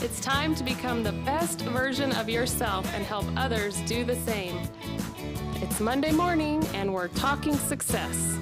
It's time to become the best version of yourself and help others do the same. It's Monday morning and we're talking success.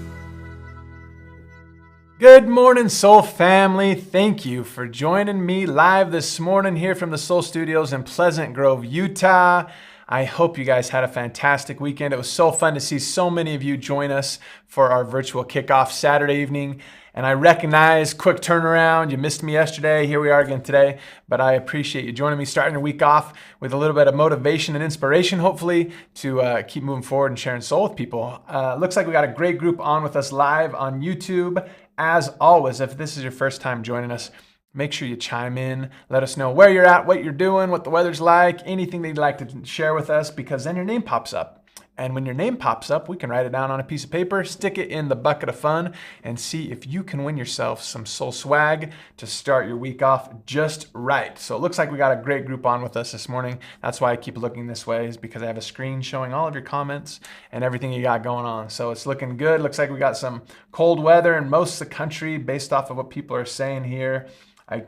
Good morning, Soul family. Thank you for joining me live this morning here from the Soul Studios in Pleasant Grove, Utah. I hope you guys had a fantastic weekend. It was so fun to see so many of you join us for our virtual kickoff Saturday evening. And I recognize, quick turnaround, you missed me yesterday, here we are again today. But I appreciate you joining me, starting your week off with a little bit of motivation and inspiration, hopefully, to keep moving forward and sharing soul with people. Looks like we got a great group on with us live on YouTube. As always, if this is your first time joining us, make sure you chime in. Let us know where you're at, what you're doing, what the weather's like, anything that you'd like to share with us, because then your name pops up. And when your name pops up, we can write it down on a piece of paper, stick it in the bucket of fun, and see if you can win yourself some soul swag to start your week off just right. So it looks like we got a great group on with us this morning. That's why I keep looking this way, is because I have a screen showing all of your comments and everything you got going on. So it's looking good. Looks like we got some cold weather in most of the country based off of what people are saying here.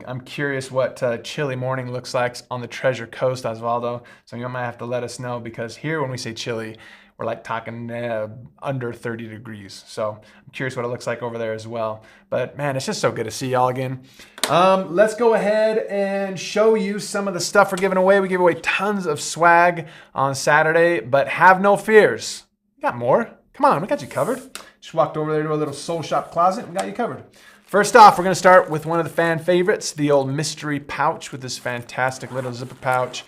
I'm curious what chilly morning looks like on the Treasure Coast, Osvaldo. So you might have to let us know, because here when we say chilly, we're like talking under 30 degrees. So I'm curious what it looks like over there as well. But man, it's just so good to see y'all again. Let's go ahead and show you some of the stuff we're giving away. We give away tons of swag on Saturday, but have no fears. We got more. Come on, we got you covered. Just walked over there to a little soul shop closet. We got you covered. First off, we're going to start with one of the fan favorites, the old mystery pouch with this fantastic little zipper pouch.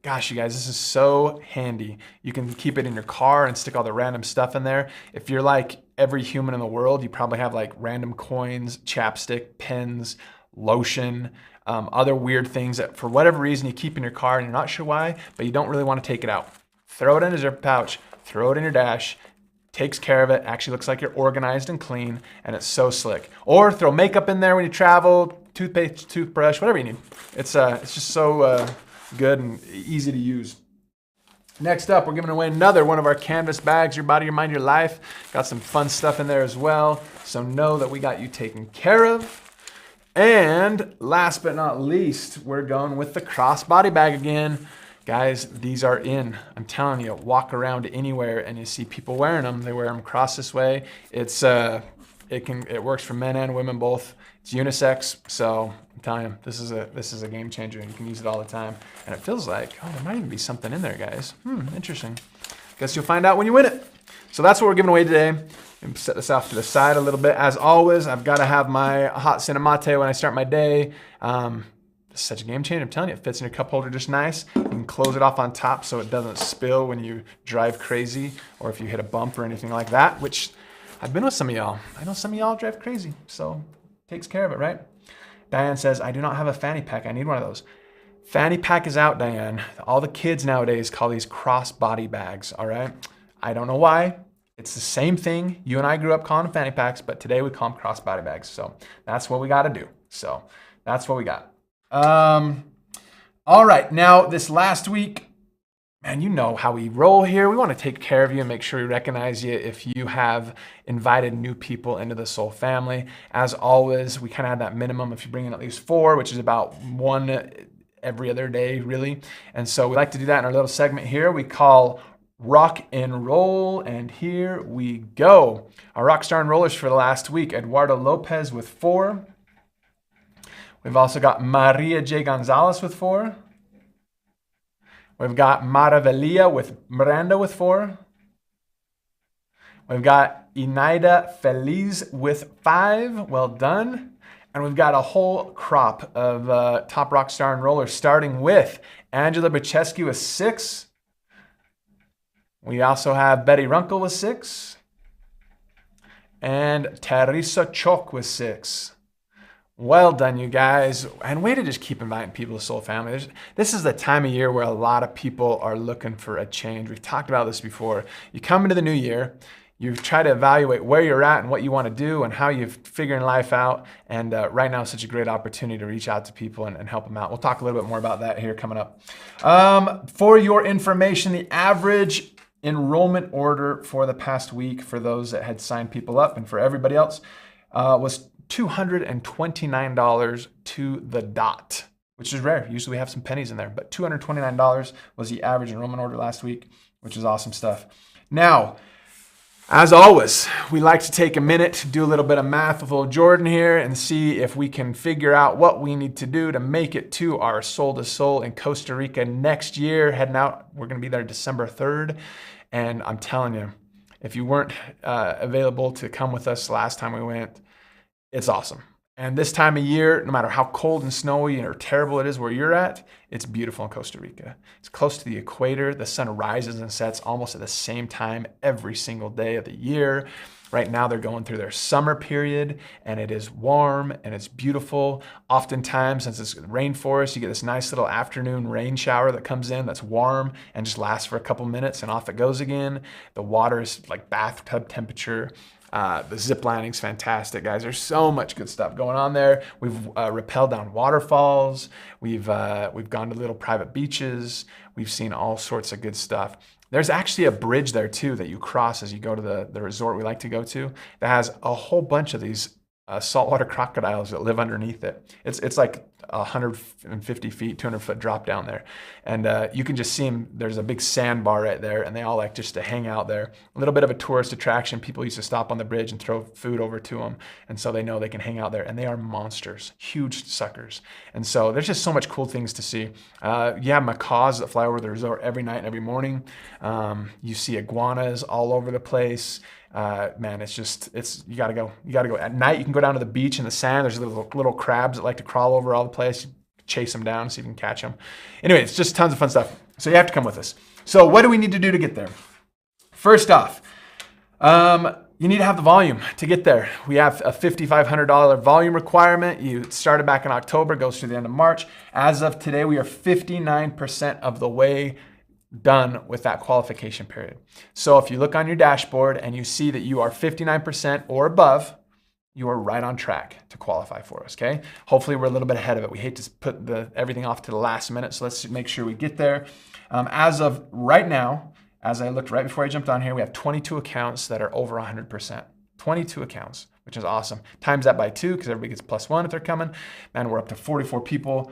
Gosh, you guys, this is so handy. You can keep it in your car and stick all the random stuff in there. If you're like every human in the world, you probably have like random coins, chapstick, pens, lotion, other weird things that for whatever reason you keep in your car and you're not sure why, but you don't really want to take it out. Throw it in a zipper pouch, throw it in your dash. Takes care of it, actually looks like you're organized and clean, and it's so slick. Or throw makeup in there when you travel, toothpaste, toothbrush, whatever you need. It's just so good and easy to use. Next up, we're giving away another one of our canvas bags, Your Body, Your Mind, Your Life. Got some fun stuff in there as well, so know that we got you taken care of. And last but not least, we're going with the crossbody bag again. Guys, these are in. I'm telling you, walk around anywhere and you see people wearing them. They wear them across this way. It works for men and women both. It's unisex, so I'm telling you, this is a game changer. You can use it all the time, and it feels like, oh, there might even be something in there, guys. Interesting. Guess you'll find out when you win it. So that's what we're giving away today. And set this off to the side a little bit. As always, I've got to have my hot cinnamate when I start my day. It's such a game changer. I'm telling you, it fits in your cup holder just nice. You can close it off on top so it doesn't spill when you drive crazy or if you hit a bump or anything like that, which I've been with some of y'all. I know some of y'all drive crazy, so takes care of it, right? Diane says, I do not have a fanny pack. I need one of those. Fanny pack is out, Diane. All the kids nowadays call these crossbody bags, all right? I don't know why. It's the same thing. You and I grew up calling them fanny packs, but today we call them crossbody bags. So that's what we got to do. So that's what we got. All right, now this last week, man, you know how we roll here. We want to take care of you and make sure we recognize you if you have invited new people into the Soul family. As always, we kind of have that minimum if you bring in at least 4, which is about 1 every other day, really. And so we like to do that in our little segment here we call Rock and Roll, and here we go. Our Rockstar Enrollers for the last week, Eduardo Lopez with 4. We've also got Maria J. Gonzalez with 4. We've got Maravelia with Miranda with 4. We've got Inaida Feliz with 5. Well done. And we've got a whole crop of top rock star enrollers, starting with Angela Bucheski with 6. We also have Betty Runkle with 6. And Teresa Chok with 6. Well done, you guys. And way to just keep inviting people to Soul Family. This is the time of year where a lot of people are looking for a change. We've talked about this before. You come into the new year, you try to evaluate where you're at and what you want to do and how you're figuring life out. And right now is such a great opportunity to reach out to people and help them out. We'll talk a little bit more about that here coming up. For your information, the average enrollment order for the past week for those that had signed people up and for everybody else was $229 to the dot. which is rare. Usually we have some pennies in there, but $229 was the average enrollment order last week, which is awesome stuff. Now, as always, we like to take a minute to do a little bit of math with old Jordan here and see if we can figure out what we need to do to make it to our Soul to Soul in Costa Rica next year. Heading out, we're going to be there December 3rd. And I'm telling you, if you weren't available to come with us last time we went, it's awesome. And this time of year, no matter how cold and snowy or terrible it is where you're at, it's beautiful in Costa Rica. It's close to the equator. The sun rises and sets almost at the same time every single day of the year. Right now, they're going through their summer period, and it is warm and it's beautiful. Oftentimes, since it's rainforest, you get this nice little afternoon rain shower that comes in that's warm and just lasts for a couple minutes, and off it goes again. The water is like bathtub temperature. The zip lining's fantastic, guys. There's so much good stuff going on there. We've rappelled down waterfalls. We've gone to little private beaches. We've seen all sorts of good stuff. There's actually a bridge there too that you cross as you go to the resort we like to go to that has a whole bunch of these saltwater crocodiles that live underneath it. It's like 150 feet, 200-foot drop down there. And you can just see them. There's a big sandbar right there, and they all like just to hang out there. A little bit of a tourist attraction. People used to stop on the bridge and throw food over to them. And so they know they can hang out there. And they are monsters, huge suckers. And so there's just so much cool things to see. You have macaws that fly over the resort every night and every morning. You see iguanas all over the place. Man, you gotta go. You gotta go. At night, you can go down to the beach in the sand. There's little crabs that like to crawl over all the place. Chase them down, see if you can catch them. Anyway, it's just tons of fun stuff. So you have to come with us. So what do we need to do to get there? First off, you need to have the volume to get there. We have a $5,500 volume requirement. You started back in October, goes through the end of March. As of today, we are 59% of the way done with that qualification period. So if you look on your dashboard and you see that you are 59% or above, you are right on track to qualify for us, okay? Hopefully we're a little bit ahead of it. We hate to put everything off to the last minute, so let's make sure we get there. As of right now, as I looked right before I jumped on here, we have 22 accounts that are over 100%. 22 accounts, which is awesome. Times that by 2 because everybody gets +1 if they're coming. Man, we're up to 44 people.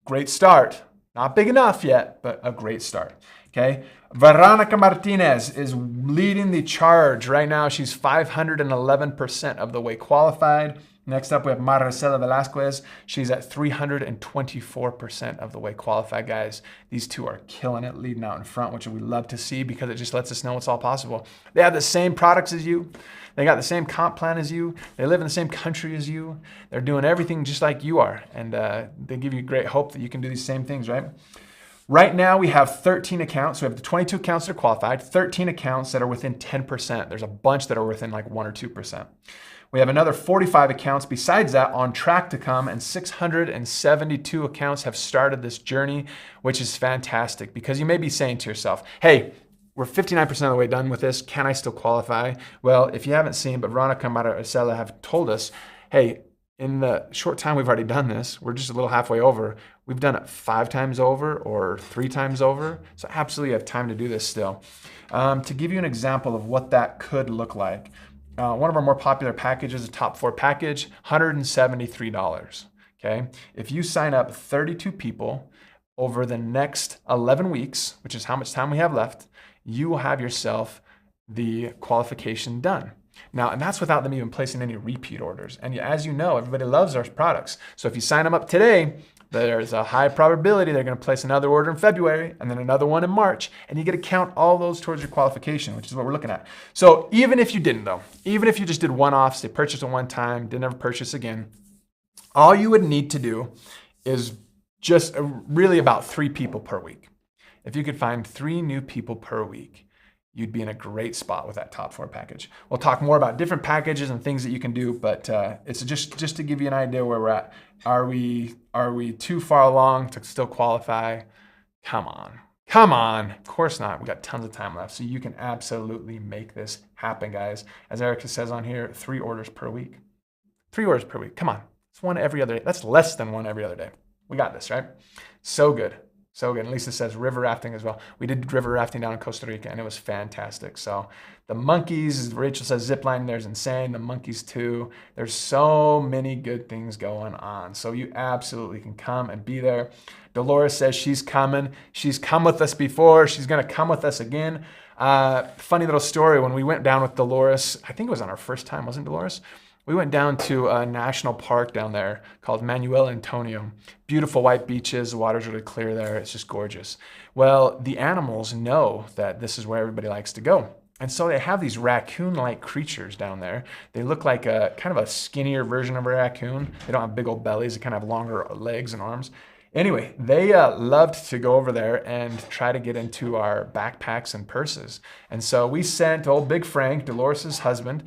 Great start. Not big enough yet, but a great start, okay? Veronica Martinez is leading the charge right now. She's 511% of the way qualified. Next up, we have Maricela Velasquez. She's at 324% of the way qualified, guys. These two are killing it, leading out in front, which we love to see because it just lets us know it's all possible. They have the same products as you. They got the same comp plan as you. They live in the same country as you. They're doing everything just like you are. And they give you great hope that you can do these same things, right? Right now, we have 13 accounts. We have the 22 accounts that are qualified, 13 accounts that are within 10%. There's a bunch that are within like 1 or 2%. We have another 45 accounts besides that on track to come, and 672 accounts have started this journey, which is fantastic because you may be saying to yourself, hey, we're 59% of the way done with this. Can I still qualify? Well, if you haven't seen, but Veronica Maricela have told us, hey, in the short time we've already done this, we're just a little halfway over. We've done it 5 times over or 3 times over. So absolutely have time to do this still. To give you an example of what that could look like, one of our more popular packages, the top 4 package, $173, okay? If you sign up 32 people over the next 11 weeks, which is how much time we have left, you will have yourself the qualification done. Now, and that's without them even placing any repeat orders. And as you know, everybody loves our products. So if you sign them up today, there's a high probability they're going to place another order in February and then another one in March. And you get to count all those towards your qualification, which is what we're looking at. So even if you didn't though, even if you just did one-offs, they purchased at one time, didn't ever purchase again, all you would need to do is just really about 3 people per week. If you could find 3 new people per week, you'd be in a great spot with that top 4 package. We'll talk more about different packages and things that you can do, but it's just to give you an idea where we're at. Are we too far along to still qualify? Come on. Of course not. We got tons of time left, so you can absolutely make this happen, guys. As Erica says on here, 3 orders per week. 3 orders per week. Come on. It's 1 every other day. That's less than 1 every other day. We got this, right? So good. So good. And Lisa says river rafting as well. We did river rafting down in Costa Rica, and it was fantastic. So the monkeys, Rachel says zip line there's insane. The monkeys too. There's so many good things going on. So you absolutely can come and be there. Dolores says she's coming. She's come with us before. She's going to come with us again. Funny little story. When we went down with Dolores, I think it was on our first time, wasn't it, Dolores? We went down to a national park down there called Manuel Antonio. Beautiful white beaches, the water's really clear there. It's just gorgeous. Well, the animals know that this is where everybody likes to go. And so they have these raccoon-like creatures down there. They look like a kind of a skinnier version of a raccoon. They don't have big old bellies. They kind of have longer legs and arms. Anyway, they loved to go over there and try to get into our backpacks and purses. And so we sent old Big Frank, Dolores' husband,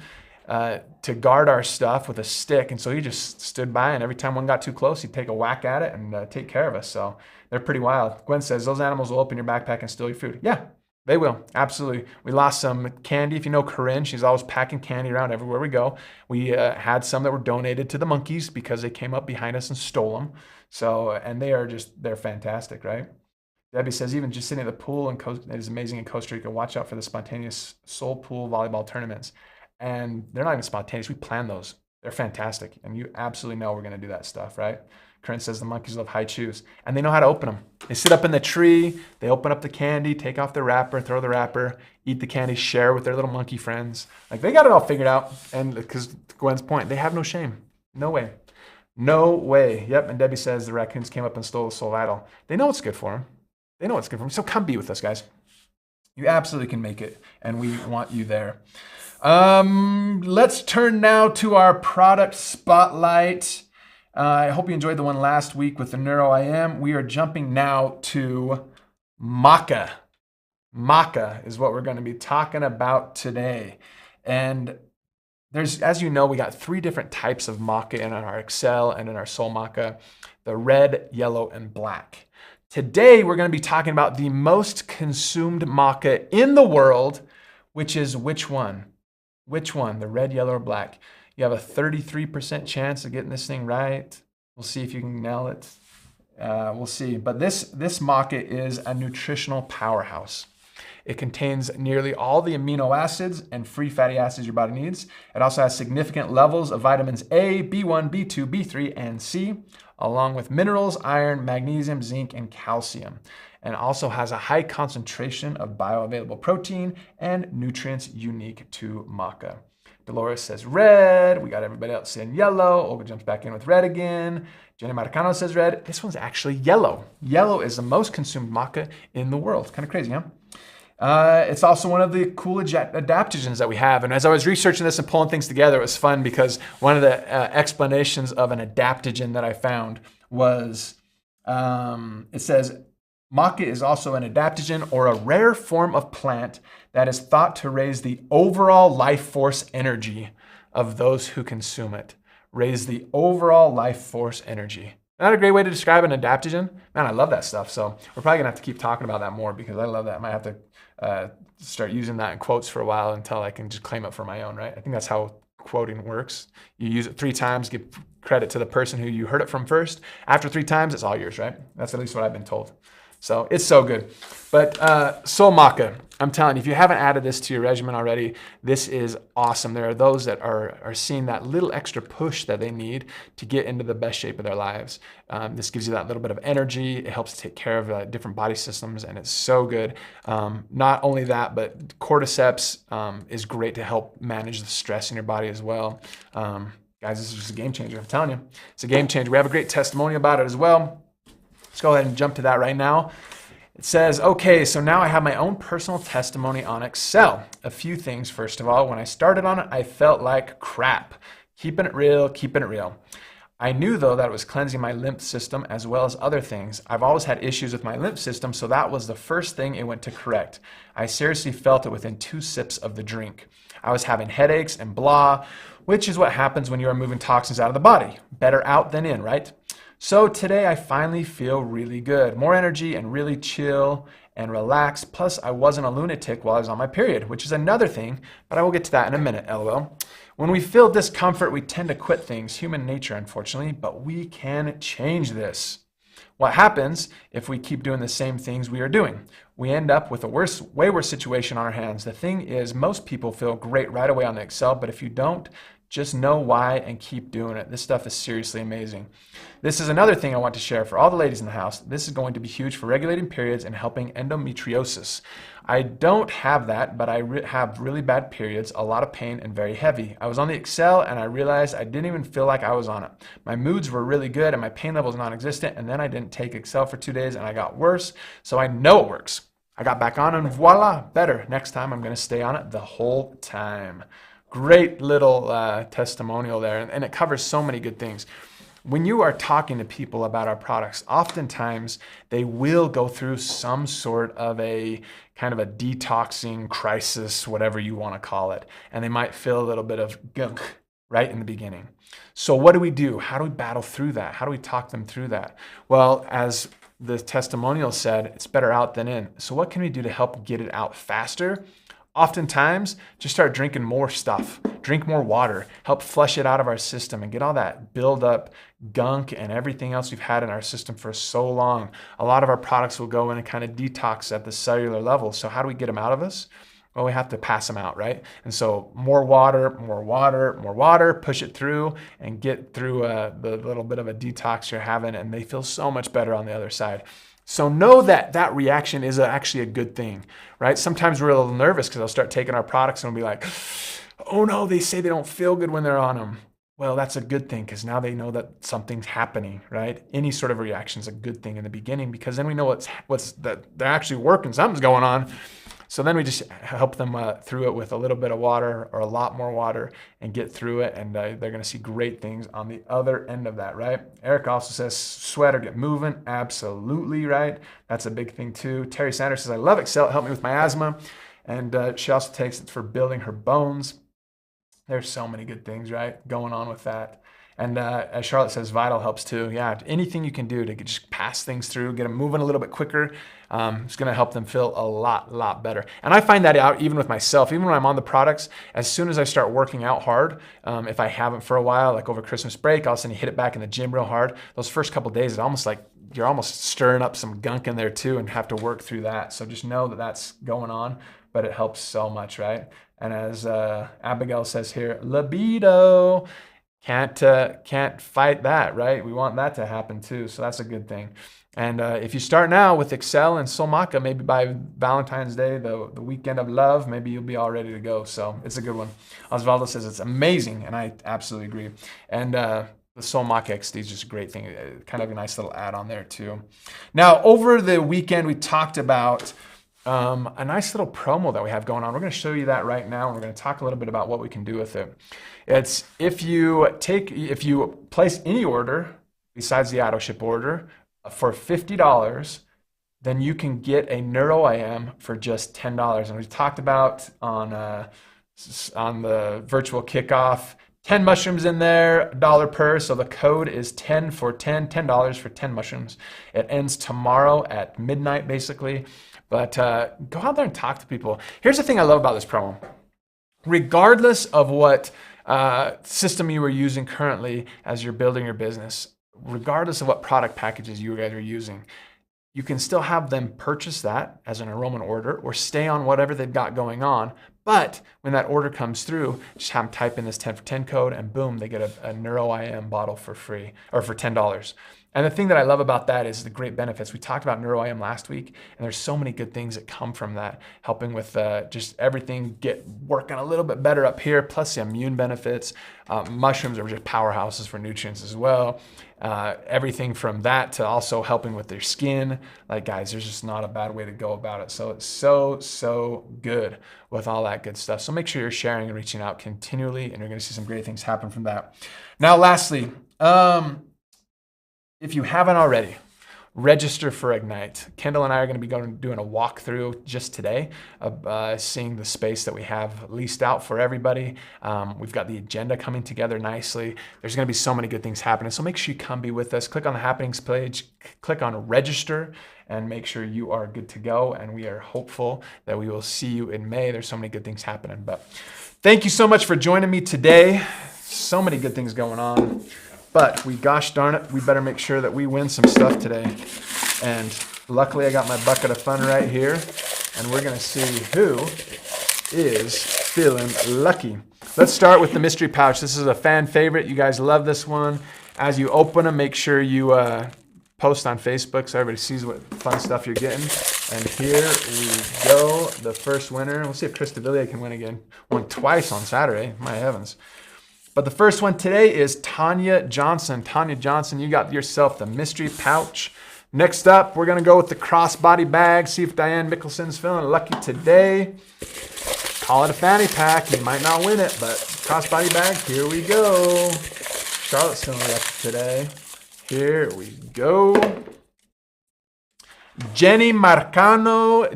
to guard our stuff with a stick. And so he just stood by, and every time one got too close, he'd take a whack at it and take care of us. So they're pretty wild. Gwen says, those animals will open your backpack and steal your food. Yeah, they will. Absolutely. We lost some candy. If you know Corinne, she's always packing candy around everywhere we go. We had some that were donated to the monkeys because they came up behind us and stole them. So, and they're fantastic, right? Debbie says, even just sitting at the pool it is amazing in Costa Rica. Watch out for the spontaneous soul pool volleyball tournaments. And they're not even spontaneous. We plan those. They're fantastic. And you absolutely know we're going to do that stuff, right? Corinne says the monkeys love high chews. And they know how to open them. They sit up in the tree. They open up the candy, take off the wrapper, throw the wrapper, eat the candy, share with their little monkey friends. Like, they got it all figured out. And because to Gwen's point, they have no shame. No way. No way. Yep. And Debbie says the raccoons came up and stole the soul idol. They know what's good for them. They know what's good for them. So come be with us, guys. You absolutely can make it. And we want you there. Let's turn now to our product spotlight. I hope you enjoyed the one last week with the NeuroIM. We are jumping now to Maca. Maca is what we're going to be talking about today. And there's, as you know, we got 3 different types of maca in our Excel and in our Soul Maca: the red, yellow, and black. Today, we're going to be talking about the most consumed maca in the world, which is which one? Which one, the red, yellow, or black? You have a 33% chance of getting this thing right. We'll see if you can nail it. We'll see. But this maca is a nutritional powerhouse. It contains nearly all the amino acids and free fatty acids your body needs. It also has significant levels of vitamins A, B1, B2, B3, and C, along with minerals, iron, magnesium, zinc, and calcium. And also has a high concentration of bioavailable protein and nutrients unique to maca. Dolores says red. We got everybody else saying yellow. Olga jumps back in with red again. Jenny Marcano says red. This one's actually yellow. Yellow is the most consumed maca in the world. Kind of crazy, huh? It's also one of the cool adaptogens that we have. And as I was researching this and pulling things together, it was fun because one of the explanations of an adaptogen that I found was, it says, maca is also an adaptogen or a rare form of plant that is thought to raise the overall life force energy of those who consume it. Raise the overall life force energy. Not a great way to describe an adaptogen? Man, I love that stuff. So we're probably gonna have to keep talking about that more because I love that. I might have to start using that in quotes for a while until I can just claim it for my own, right? I think that's how quoting works. You use it 3 times, give credit to the person who you heard it from first. After 3 times, it's all yours, right? That's at least what I've been told. So it's so good. But Soul Maca, I'm telling you, if you haven't added this to your regimen already, this is awesome. There are those that are seeing that little extra push that they need to get into the best shape of their lives. This gives you that little bit of energy. It helps take care of different body systems, and it's so good. Not only that, but cordyceps is great to help manage the stress in your body as well. Guys, this is just a game changer. I'm telling you, it's a game changer. We have a great testimony about it as well. Let's go ahead and jump to that right now. It says, okay, so now I have my own personal testimony on Excel. A few things. First of all, when I started on it, I felt like crap. Keeping it real, keeping it real. I knew, though, that it was cleansing my lymph system as well as other things. I've always had issues with my lymph system, so that was the first thing it went to correct. I seriously felt it within 2 sips of the drink. I was having headaches and blah, which is what happens when you are moving toxins out of the body. Better out than in, right? So today I finally feel really good. More energy and really chill and relaxed. Plus I wasn't a lunatic while I was on my period, which is another thing, but I will get to that in a minute, LOL. When we feel discomfort, we tend to quit things. Human nature, unfortunately, but we can change this. What happens if we keep doing the same things we are doing? We end up with a way worse situation on our hands. The thing is, most people feel great right away on the Excel, but if you don't, just know why and keep doing it. This stuff is seriously amazing. This is another thing I want to share for all the ladies in the house. This is going to be huge for regulating periods and helping endometriosis. I don't have that, but I have really bad periods, a lot of pain, and very heavy. I was on the Excel and I realized I didn't even feel like I was on it. My moods were really good and my pain level was non-existent, and then I didn't take Excel for 2 days and I got worse, so I know it works. I got back on and voila, better. Next time I'm going to stay on it the whole time. Great little testimonial there, and it covers so many good things. When you are talking to people about our products, oftentimes they will go through some sort of a kind of a detoxing crisis, whatever you want to call it, and they might feel a little bit of gunk right in the beginning. So what do we do? How do we battle through that? How do we talk them through that? Well, as the testimonial said, it's better out than in. So what can we do to help get it out faster? Oftentimes, just start drinking more stuff, drink more water, help flush it out of our system and get all that build up gunk and everything else we've had in our system for so long. A lot of our products will go in and kind of detox at the cellular level. So how do we get them out of us? Well, we have to pass them out, right? And so more water, more water, more water, push it through and get through the little bit of a detox you're having, and they feel so much better on the other side. So know that that reaction is actually a good thing, right? Sometimes we're a little nervous because I'll start taking our products and we'll be like, oh no, they say they don't feel good when they're on them. Well, that's a good thing because now they know that something's happening, right? Any sort of reaction is a good thing in the beginning because then we know what's that they're actually working, something's going on. So then we just help them through it with a little bit of water or a lot more water and get through it, and they're going to see great things on the other end of that, right? Eric also says, sweat or get moving. Absolutely, right? That's a big thing too. Terry Sanders says, I love Excel. It helped me with my asthma. And she also takes it for building her bones. There's so many good things, right, going on with that. And as Charlotte says, Vital helps too. Yeah, anything you can do to just pass things through, get them moving a little bit quicker, it's going to help them feel a lot better. And I find that out even with myself. Even when I'm on the products, as soon as I start working out hard, if I haven't for a while, like over Christmas break, all of a sudden you hit it back in the gym real hard. Those first couple of days, it's almost like you're almost stirring up some gunk in there too and have to work through that. So just know that that's going on, but it helps so much, right? And as Abigail says here, libido. Can't fight that, right? We want that to happen too, so that's a good thing. And if you start now with Excel and Soul Maca, maybe by Valentine's Day, the weekend of love, maybe you'll be all ready to go. So it's a good one. Osvaldo says it's amazing, and I absolutely agree. And the Soul Maca XD is just a great thing, kind of a nice little add-on there too. Now, over the weekend, we talked about a nice little promo that we have going on. We're going to show you that right now, and we're going to talk a little bit about what we can do with it. It's if you place any order besides the auto ship order for $50, then you can get a NeuroIM for just $10. And we talked about on the virtual kickoff, 10 mushrooms in there, $1 per. So the code is 10 for 10, $10 for 10 mushrooms. It ends tomorrow at midnight, basically. But go out there and talk to people. Here's the thing I love about this promo. Regardless of what system you are using currently as you're building your business, regardless of what product packages you guys are using, you can still have them purchase that as an enrollment order or stay on whatever they've got going on. But when that order comes through, just have them type in this 10 for 10 code and boom, they get a NeuroIM bottle for free or for $10. And the thing that I love about that is the great benefits. We talked about NeuroIM last week, and there's so many good things that come from that, helping with just everything get working a little bit better up here, plus the immune benefits. Mushrooms are just powerhouses for nutrients as well. Everything from that to also helping with their skin. Like, guys, there's just not a bad way to go about it. So it's so good with all that good stuff. So make sure you're sharing and reaching out continually, and you're going to see some great things happen from that. Now, lastly, if you haven't already, register for Ignite. Kendall and I are going to be doing a walkthrough just today of seeing the space that we have leased out for everybody. We've got the agenda coming together nicely. There's going to be so many good things happening. So make sure you come be with us. Click on the happenings page, click on register, and make sure you are good to go. And we are hopeful that we will see you in May. There's so many good things happening. But thank you so much for joining me today. So many good things going on. But gosh darn it, we better make sure that we win some stuff today. And luckily I got my bucket of fun right here. And we're gonna see who is feeling lucky. Let's start with the mystery pouch. This is a fan favorite. You guys love this one. As you open them, make sure you post on Facebook so everybody sees what fun stuff you're getting. And here we go, the first winner. We'll see if Chris DeVilliers can win again. Won twice on Saturday, my heavens. But the first one today is Tanya Johnson. Tanya Johnson, you got yourself the mystery pouch. Next up, we're gonna go with the crossbody bag. See if Diane Mickelson's feeling lucky today. Call it a fanny pack. You might not win it, but crossbody bag, here we go. Charlotte's feeling lucky today. Here we go. Jenny Marcano,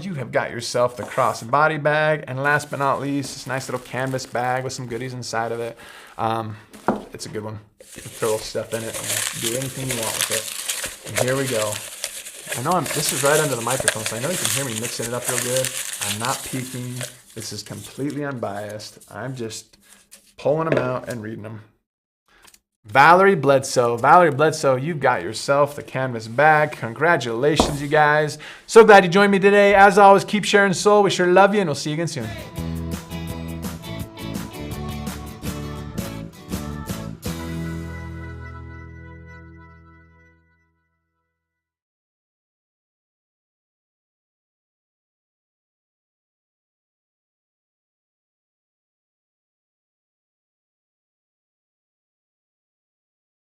you have got yourself the crossbody bag. And last but not least, this nice little canvas bag with some goodies inside of it. It's a good one. You can throw stuff in it and do anything you want with it. And here we go. I know this is right under the microphone, so I know you can hear me mixing it up real good. I'm not peeking. This is completely unbiased. I'm just pulling them out and reading them. Valerie Bledsoe, you've got yourself the canvas bag. Congratulations, you guys. So glad you joined me today. As always, keep sharing soul. We sure love you, and we'll see you again soon.